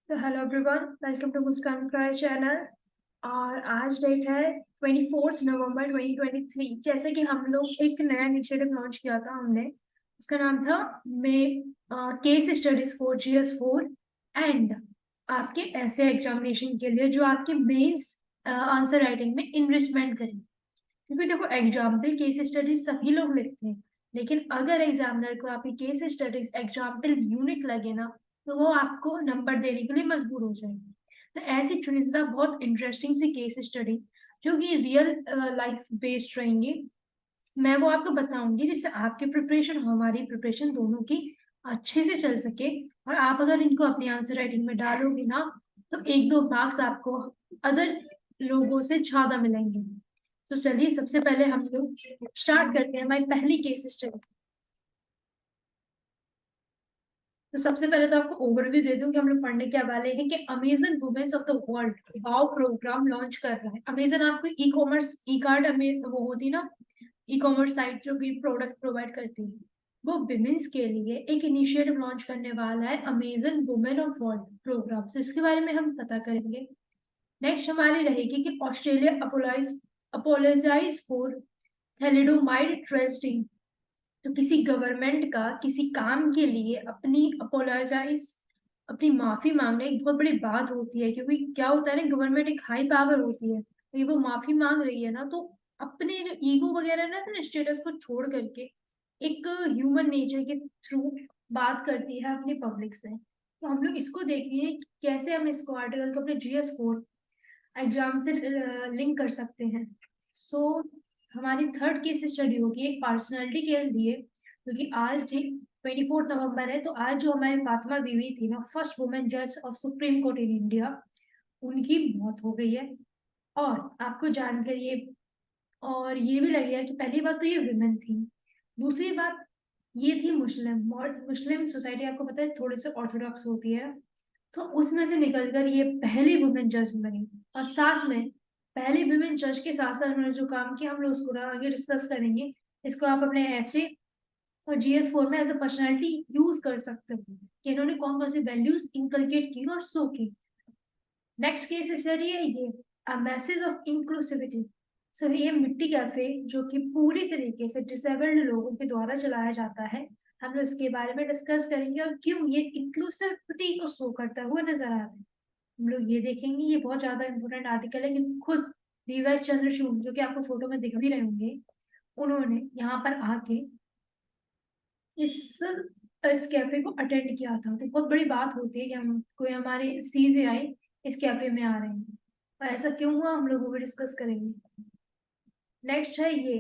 तो hello everyone, welcome to Muskan Fry channel. और आज डेट है 24 नवंबर 2023। जैसे कि हम लोग एक नया इनिशिएटिव लॉन्च किया था हमने, उसका नाम था my case studies for GS4 and आपके ऐसे एग्जामिनेशन के लिए जो आपके मेंस आंसर राइटिंग में इन्वेस्टमेंट करें। क्योंकि देखो, एग्जाम्पल केस स्टडीज सभी लोग लिखते हैं, लेकिन अगर एग्जामिनर को आपकी केस स्टडीज एग्जाम्पल यूनिक लगे ना, तो वो आपको नंबर देने के लिए मजबूर हो जाएगी। तो ऐसी चुनिंदा बहुत इंटरेस्टिंग सी केस स्टडी जो कि रियल लाइफ बेस्ड रहेंगी, मैं वो आपको बताऊंगी, जिससे आपकी प्रिपरेशन और हमारी प्रिपरेशन दोनों की अच्छे से चल सके। और आप अगर इनको अपनी आंसर राइटिंग में डालोगे ना, तो एक दो मार्क्स आपको अदर लोगों से ज्यादा मिलेंगे। तो चलिए, सबसे पहले हम लोग स्टार्ट करते हैं हमारी पहली केस स्टडी। तो सबसे पहले तो आपको ओवरव्यू दे दूं कि हम लोग पढ़ने क्या वाले हैं कि Amazon women's of the world wow programme launch कर रहा है। अमेजन आपको ई कॉमर्स ई कार्ड वो होती ना, ई कॉमर्स साइट जो भी प्रोडक्ट प्रोवाइड करती है, वो विमेंस के लिए एक इनिशिएटिव लॉन्च करने वाला है, Amazon women of world program. तो इसके बारे में हम पता करेंगे। नेक्स्ट हमारी रहेगी कि ऑस्ट्रेलिया अपोलोजाइज फॉर थैलिडोमाइड ट्रेस्टिंग। तो किसी गवर्नमेंट का किसी काम के लिए अपनी माफी मांगना एक बहुत बड़ी बात होती है, क्योंकि क्या होता है ना, गवर्नमेंट एक हाई पावर होती है, तो ये वो माफी मांग रही है ना, तो अपने जो ईगो वगैरह ना स्टेटस को छोड़ करके एक ह्यूमन नेचर के थ्रू बात करती है अपनी पब्लिक से। तो हम लोग इसको देखेंगे कि कैसे हम इसको आर्टिकल को अपने GS4 एग्जाम से लिंक कर सकते हैं। सो हमारी थर्ड केस स्टडी होगी एक पर्सनालिटी के लिए, क्योंकि आज 24 नवंबर है। तो आज जो हमारी फातिमा बीवी थी ना, फर्स्ट वुमेन जज of supreme court in India, उनकी मौत हो गई है। और आपको जानकर ये भी लगेगा कि पहली बात तो ये विमेन थी, दूसरी बात ये थी मुस्लिम, और मुस्लिम सोसाइटी आपको पता है थोड़ी सी ऑर्थोडॉक्स होती है। तो उसमें से निकलकर ये पहली वुमेन जज बनी। और साथ में पहली वुमेन जज के साथ साथ उन्होंने जो काम किया, हम लोग उसको आगे डिस्कस करेंगे। इसको आप अपने ऐसे और GS4 में एज अ पर्सनैलिटी यूज कर सकते हो कि इन्होंने कौन कौन सी वैल्यूज इंकलकेट की और सो की। नेक्स्ट केस स्टडी है ये अ मैसेज ऑफ इंक्लूसिविटी। सो ये मिट्टी कैफे जो कि पूरी तरीके से डिसेबल्ड लोगों के द्वारा चलाया जाता है, हम लोग इसके बारे में डिस्कस करेंगे और क्यों ये इंक्लूसिविटी को शो करता हुआ नजर आ रहा है। हम लोग ये देखेंगे, ये बहुत ज्यादा इंपॉर्टेंट आर्टिकल है, क्योंकि खुद डीवाई चंद्रचूड़ जो कि आपको फोटो में दिख भी रहे होंगे, उन्होंने यहाँ पर आके इस इस कैफे को अटेंड किया था। तो बहुत बड़ी बात होती है कि हम कोई हमारे सी से आए इस कैफे में आ रहे हैं, और ऐसा क्यों हुआ हम लोग वो भी डिस्कस करेंगे। नेक्स्ट है ये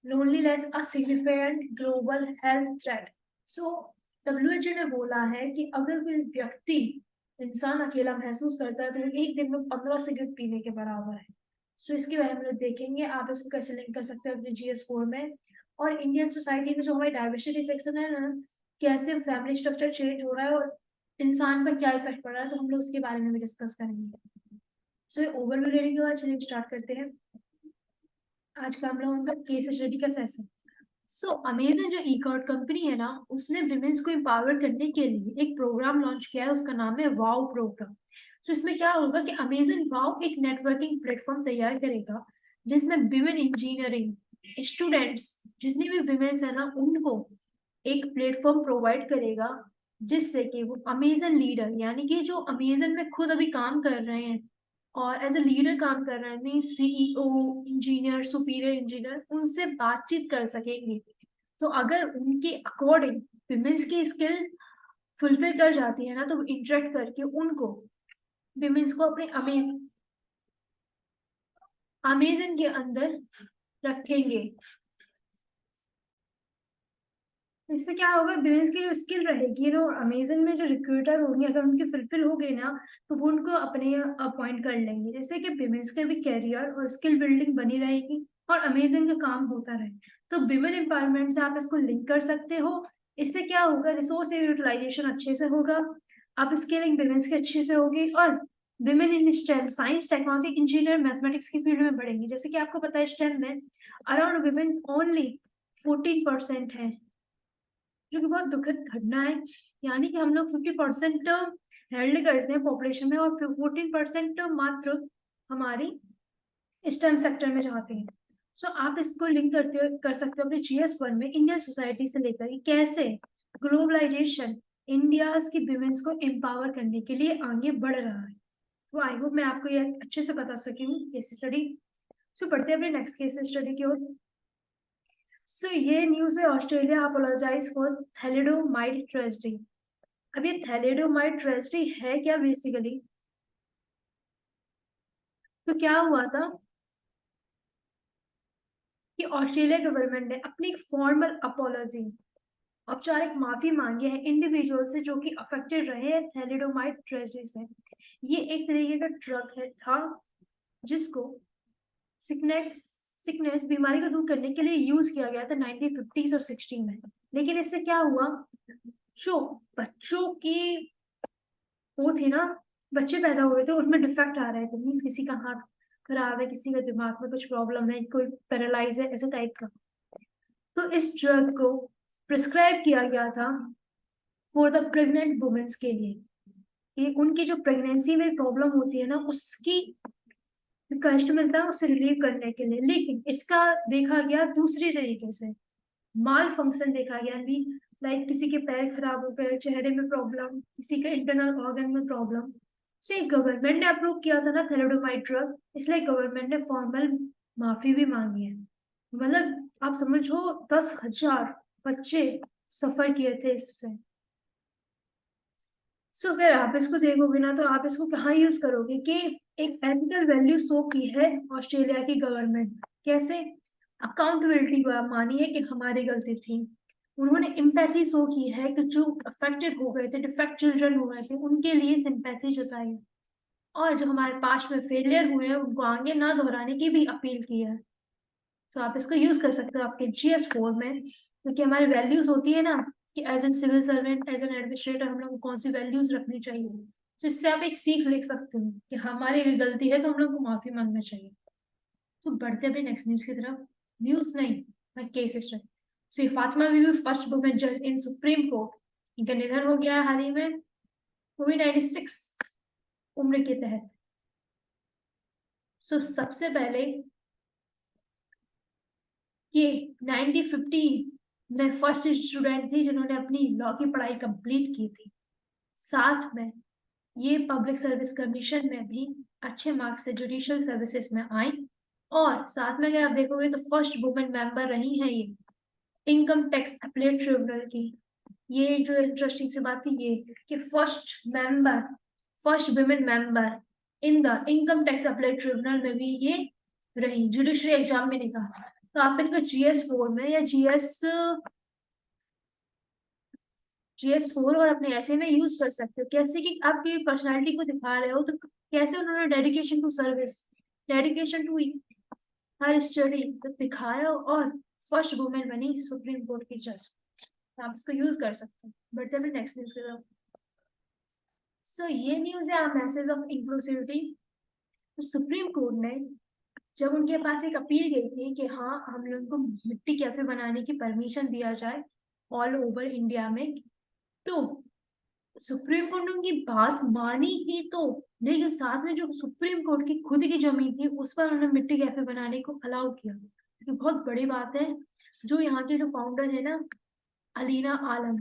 loneliness a significant global health threat. So WHO ने बोला है कि अगर कोई व्यक्ति इंसान अकेला महसूस करता है तो वो एक दिन में 15 सिगरेट पीने के बराबर है। सो इसके बारे में देखेंगे, आप इसको कैसे लिंक कर सकते हो अपने GS4 में। और इंडियन सोसाइटी में जो हमारी डाइवर्सिटी सेक्शन है ना, कैसे फैमिली स्ट्रक्चर चेंज हो रहा है और इंसान पर क्या इफेक्ट पड़ रहा है, तो हम लोग उसके बारे में भी डिस्कस करेंगे। सो ये ओवरव्यू लेने के बाद चलिए स्टार्ट करते हैं आज का हम लोगों का केस स्टडी का सेशन। सो अमेजन जो ई कार्ड कंपनी है ना, उसने विमेंस को एम्पावर करने के लिए एक प्रोग्राम लॉन्च किया है, उसका नाम है वाओ प्रोग्राम। सो इसमें क्या होगा कि अमेजन वाओ एक नेटवर्किंग प्लेटफॉर्म तैयार करेगा, जिसमें विमेन इंजीनियरिंग स्टूडेंट्स जितनी भी विमेन्स है ना, उनको एक प्लेटफॉर्म प्रोवाइड करेगा, जिससे कि वो अमेजन लीडर, यानी कि जो अमेजन में खुद अभी काम कर रहे हैं और एज ए लीडर काम कर रहे हैं, mean CEO, engineer, superior engineer, उनसे बातचीत कर सकेंगे। तो अगर उनके अकॉर्डिंग विमेंस की स्किल फुलफिल कर जाती है ना, तो इंटरेक्ट करके उनको विमेंस को अपने अमेजन के अंदर रखेंगे। तो इससे क्या होगा, विमेंस की जो स्किल रहेगी ना, अमेजन में जो रिक्रूटर होंगे, अगर उनकी फुलफिल हो गई ना, तो वो उनको अपने अपॉइंट कर लेंगे, जैसे कि विमेंस के भी कैरियर और स्किल बिल्डिंग बनी रहेगी और अमेजन का काम होता रहे। तो विमेन एम्पावरमेंट से आप इसको लिंक कर सकते हो। इससे क्या होगा, रिसोर्स यूटिलाइजेशन अच्छे से होगा, आप स्किलिंग विमेंस की अच्छे से होगी, और women in stem science technology engineer mathematics की फील्ड में बढ़ेंगी। जैसे कि आपको पता है स्टेम में अराउंड विमेन ओनली 14% है, जो कि बहुत दुखद घटना है। यानी कि हम लोग 50% हैंडल करते हैं पॉपुलेशन में और 14% मात्र हमारी स्टेम सेक्टर में जाते हैं। सो आप इसको लिंक कर सकते हो अपने GS1 में इंडियन सोसाइटी से लेकर कि कैसे ग्लोबलाइजेशन इंडिया की विमेंस को एम्पावर करने के लिए आगे बढ़ रहा है। तो आई होप मैं आपको ये अच्छे से बता सकी हूँ केस स्टडी। सो पढ़ते हैं अपने नेक्स्ट केस स्टडी की ओर। सो ये न्यूज है, Australia apologises for thalidomide tragedy. अब ये थैलिडोमाइड ट्रेजेडी है क्या बेसिकली? तो क्या हुआ था कि ऑस्ट्रेलिया गवर्नमेंट ने अपनी फॉर्मल अपोलॉजी, औपचारिक माफी मांगी है इंडिविजुअल से जो कि अफेक्टेड रहे हैं थैलिडोमाइड ट्रेजेडी से। ये एक तरीके का ड्रग है था जिसको सिकनेस बीमारी को दूर करने के लिए यूज किया गया था 1950s और 60 में। लेकिन इससे क्या हुआ, जो बच्चों की वो थी ना, बच्चे पैदा हुए थे उनमें डिफेक्ट आ रहे थे, मीन्स किसी का हाथ खराब है, किसी का दिमाग में कुछ प्रॉब्लम है, कोई पैरालाइज है, ऐसे टाइप का। तो इस ड्रग को प्रिस्क्राइब किया गया था फॉर द प्रेग्नेंट वुमेन्स के लिए, कि उनकी जो प्रेगनेंसी में प्रॉब्लम होती है ना, उसकी कष्ट मिलता है उसे रिलीव करने के लिए। लेकिन इसका देखा गया दूसरी तरीके से, माल फंक्शन देखा गया, लाइक किसी के पैर खराब हो गए, चेहरे में प्रॉब्लम, किसी के इंटरनल ऑर्गन में प्रॉब्लम। से गवर्नमेंट ने अप्रूव किया था ना थैलिडोमाइड ड्रग, इसलिए गवर्नमेंट ने फॉर्मल माफी भी मांगी है। मतलब आप समझो 10,000 बच्चे सफर किए थे इससे। सो अगर आप इसको देखोगे ना, तो आप इसको कहाँ यूज करोगे कि एक एथिकल वैल्यू शो की है ऑस्ट्रेलिया की गवर्नमेंट। कैसे? अकाउंटेबिलिटी को मानी है कि हमारी गलती थी। उन्होंने एम्पैथी शो की है कि जो अफेक्टेड हो गए थे, डिफेक्ट चिल्ड्रन हो गए थे, उनके लिए सिंपैथी जताई, और जो हमारे पास्ट में फेलियर हुए हैं उनको आगे ना दोहराने की भी अपील की है। तो आप इसको यूज कर सकते हो आपके GS4 में, क्योंकि हमारी वैल्यूज होती है ना कि as an civil servant, as an administrator हम लोग को कौन सी वैल्यूज रखनी चाहिए। तो इससे आप एक सीख लिख सकते हो कि हमारी अगर गलती है तो हम लोग को माफी मांगना चाहिए। तो बढ़ते हैं नेक्स्ट न्यूज की तरफ। न्यूज नहीं, केस स्टडी। सो फातिमा बीबी, फर्स्ट वुमेन जज इन सुप्रीम कोर्ट, इनका निधन हो गया हाल ही में COVID-96 उम्र के तहत। सो सबसे पहले ये 1950 में फर्स्ट स्टूडेंट थी जिन्होंने अपनी लॉ की पढ़ाई कंप्लीट की थी। साथ में ये पब्लिक सर्विस कमीशन में भी अच्छे मार्क्स से जुडिशियल सर्विसेज में आई, और साथ में अगर आप देखोगे तो फर्स्ट वुमेन मेंबर रही है ये इनकम टैक्स अपीलेट ट्रिब्यूनल की। ये जो इंटरेस्टिंग सी बात थी ये कि first women member in the income tax appellate tribunal में भी ये रही, जुडिशरी एग्जाम में निकाला। तो आप इनको GS4 में या GS4 और अपने ऐसे में यूज कर सकते हो। कैसे कि आपकी पर्सनालिटी को दिखा रहे हो, तो कैसे उन्होंने dedication to service, dedication to her study दिखाया, और फर्स्ट वुमेन बनी सुप्रीम कोर्ट की जज। आप इसको यूज कर सकते हैं। बढ़ते हैं नेक्स्ट न्यूज की तरफ। सो ये न्यूज है मैसेज ऑफ इंक्लूसिविटी। तो सुप्रीम कोर्ट ने जब उनके पास एक अपील गई थी कि हाँ हम लोगों को मिट्टी कैफे बनाने की परमिशन दिया जाए ऑल ओवर इंडिया में, तो सुप्रीम कोर्ट ने उनकी बात मानी ही, तो लेकिन साथ में जो सुप्रीम कोर्ट की खुद की जमीन थी उस पर उन्होंने मिट्टी कैफे बनाने को अलाउ किया। ये बहुत बड़ी बात है। जो यहाँ के जो फाउंडर है ना, अलीना आलम,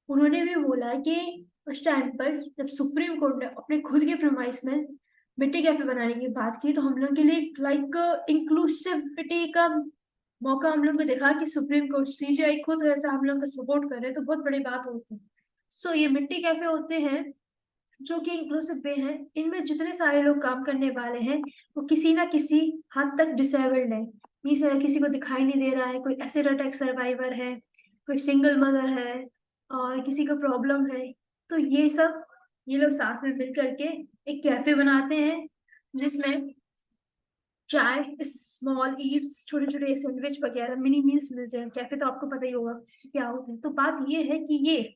उन्होंने भी बोला कि उस टाइम पर जब सुप्रीम कोर्ट ने अपने खुद के प्रमाइस में मिट्टी कैफे बनाने की बात की, तो हम लोग के लिए लाइक इंक्लूसिविटी का मौका हम लोग को दिखा कि सुप्रीम कोर्ट CJI खुद ऐसा हम लोग का सपोर्ट कर रहे हैं, तो बहुत बड़ी बात होती है। सो ये मिट्टी कैफे होते हैं जो कि इंक्लूसिव वे हैं। इनमें जितने सारे लोग काम करने वाले हैं वो किसी ना किसी हद तक डिसेबल्ड है, मीन्स किसी को दिखाई नहीं दे रहा है, कोई एसिड अटैक सर्वाइवर है, कोई सिंगल मदर है, और किसी को प्रॉब्लम है। तो ये लोग साथ में मिल करके एक कैफे बनाते हैं जिसमें चाय, स्मॉल ईट्स, छोटे छोटे सैंडविच वगैरह, मिनी मील्स मिलते हैं। कैफे तो आपको पता ही होगा क्या होते हैं। तो बात ये है कि ये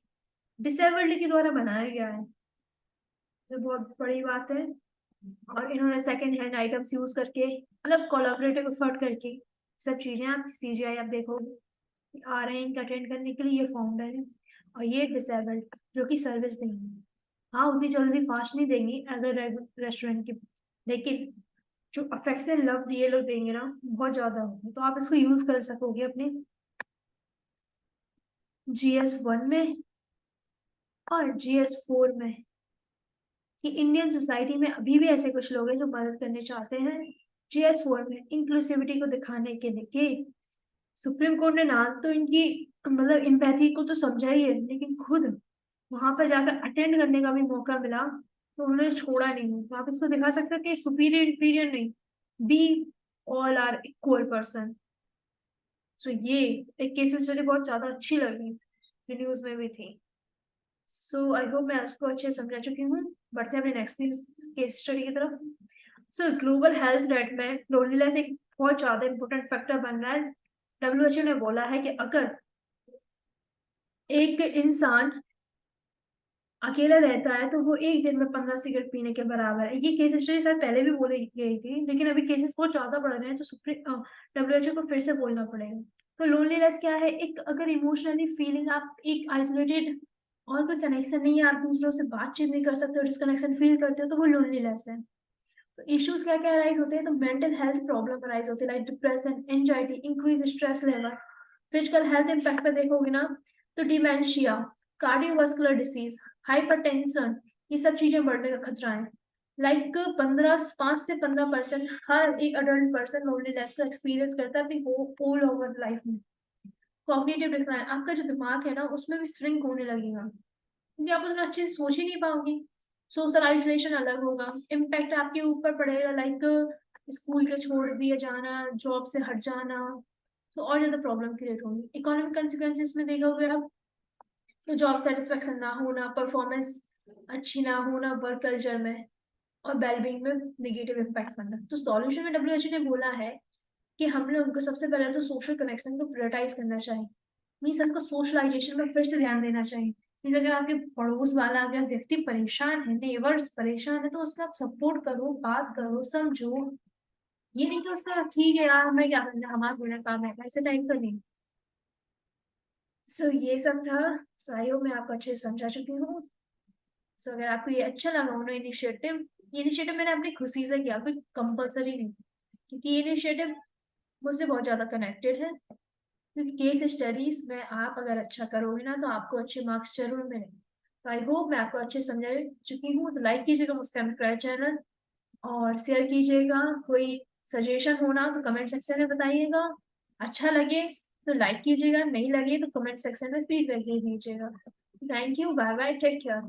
डिसेबल्ड के द्वारा बनाया गया है, जो बहुत बड़ी बात है। और इन्होंने सेकेंड हैंड आइटम्स यूज करके, मतलब कोलैबोरेटिव एफर्ट करके सब चीजें, आप CGI आप देखोगे आ रहे हैं इनका अटेंड करने के लिए, ये फाउंडर है और ये डिसेबल्ड जो कि सर्विस देंगे। हाँ, उतनी जल्दी फास्ट नहीं देंगी अदर रेस्टोरेंट की, लेकिन जो अफेक्शन लव ये लोग देंगे ना बहुत ज्यादा होगा, तो आप इसको यूज कर सकोगे अपने GS1 में और GS4 में। कि इंडियन सोसाइटी में अभी भी ऐसे कुछ लोग हैं जो मदद करने चाहते हैं। GS4 में इंक्लूसिविटी को दिखाने के लिए सुप्रीम कोर्ट ने ना तो इनकी मतलब इम्पैथी को तो समझा ही है, लेकिन खुद वहां पर जाकर अटेंड करने का भी मौका मिला तो उन्होंने छोड़ा नहीं। तो आप इसको दिखा सकते हो कि सुपीरियर इंफीरियर नहीं, be all are equal person. So ये एक केस स्टडी बहुत ज्यादा अच्छी लगी, न्यूज में भी थी। सो आई होप मैं आपको अच्छे से समझा चुकी हूँ। बढ़ते हैं अपने नेक्स्ट केस स्टडी की तरफ। सो ग्लोबल हेल्थ थ्रेट में लोनलीनेस एक बहुत ज्यादा इंपॉर्टेंट फैक्टर बन रहा है। WHO ने बोला है कि अगर एक इंसान अकेला रहता है तो वो एक दिन में 15 सिगरेट पीने के बराबर है। ये केस स्टडी शायद पहले भी बोली गई थी, लेकिन अभी केसेस बहुत ज्यादा बढ़ रहे हैं तो सुप्रीम WHO को फिर से बोलना पड़ेगा। तो लोनलीनेस क्या है? एक अगर इमोशनली फीलिंग, आप एक आइसोलेटेड और कोई कनेक्शन नहीं है, आप दूसरों से बातचीत नहीं कर सकते हो, डिस्कनेक्शन फील करते हो, तो वो लोनलीनेस है। तो इश्यूज क्या क्या अराइज होते हैं? तो मेंटल हेल्थ प्रॉब्लम अराइज होते हैं like depression, anxiety, increase stress level. Physical health impact पे देखोगे ना तो डिमेंशिया, कार्डियोवास्कुलर डिसीज, हाइपरटेंशन, ये सब चीजें बढ़ने का खतरा है। लाइक 5 से 15% हर एक अडल्ट पर्सन लोनलीनेस को एक्सपीरियंस करता है अपनी होल ओवर लाइफ में। कॉग्निटिव डिक्लाइन, आपका जो दिमाग है ना उसमें भी श्रिंक होने लगेगा, क्योंकि आप उतना अच्छे से सोच ही नहीं पाओगे। सोशल आइसोलेशन अलग होगा, इम्पैक्ट आपके ऊपर पड़ेगा लाइक स्कूल के छोड़ दिए जाना, जॉब से हट जाना, तो और ज्यादा प्रॉब्लम क्रिएट होगी। इकोनॉमिक कंसिक्वेंसेस में देखोगे आप तो जॉब सेटिस्फेक्शन ना होना, परफॉर्मेंस अच्छी ना होना वर्क कल्चर में, और वेलबींग में निगेटिव इम्पैक्ट पड़ना। तो सॉल्यूशन में WHO ने बोला है कि हम लोग को सबसे पहले तो सोशल कनेक्शन को प्रायोरिटाइज करना चाहिए। मीन्स हमको सोशलाइजेशन में फिर से ध्यान देना चाहिए। मीन्स अगर आपके पड़ोस वाला अगर व्यक्ति परेशान है, नेबर्स परेशान है, तो उसका आप सपोर्ट करो, बात करो, समझो। ये नहीं कि उसका ठीक है यार हमें क्या करना, हमारा थोड़ा काम है, ऐसे टाइप का नहीं। सो ये सब था। सो आई होप मैं आपको अच्छे से समझा चुकी हूँ। सो अगर आपको ये अच्छा लगा उन्होंने इनिशिएटिव, ये इनिशिएटिव मैंने अपनी खुशी से किया, कोई कंपलसरी नहीं, क्योंकि ये इनिशिएटिव मुझसे बहुत ज्यादा कनेक्टेड है। क्योंकि केस स्टडीज में आप अगर अच्छा करोगे ना तो आपको अच्छे मार्क्स जरूर मिलेंगे। तो आई होप मैं आपको अच्छे से समझा चुकी हूँ। तो लाइक कीजिएगा मुस्कान चैनल और शेयर कीजिएगा। कोई सजेशन होना तो कमेंट सेक्शन में बताइएगा। अच्छा लगे तो लाइक कीजिएगा, नहीं लगे तो कमेंट सेक्शन में फीडबैक दे दीजिएगा। Thank you, bye bye, take care.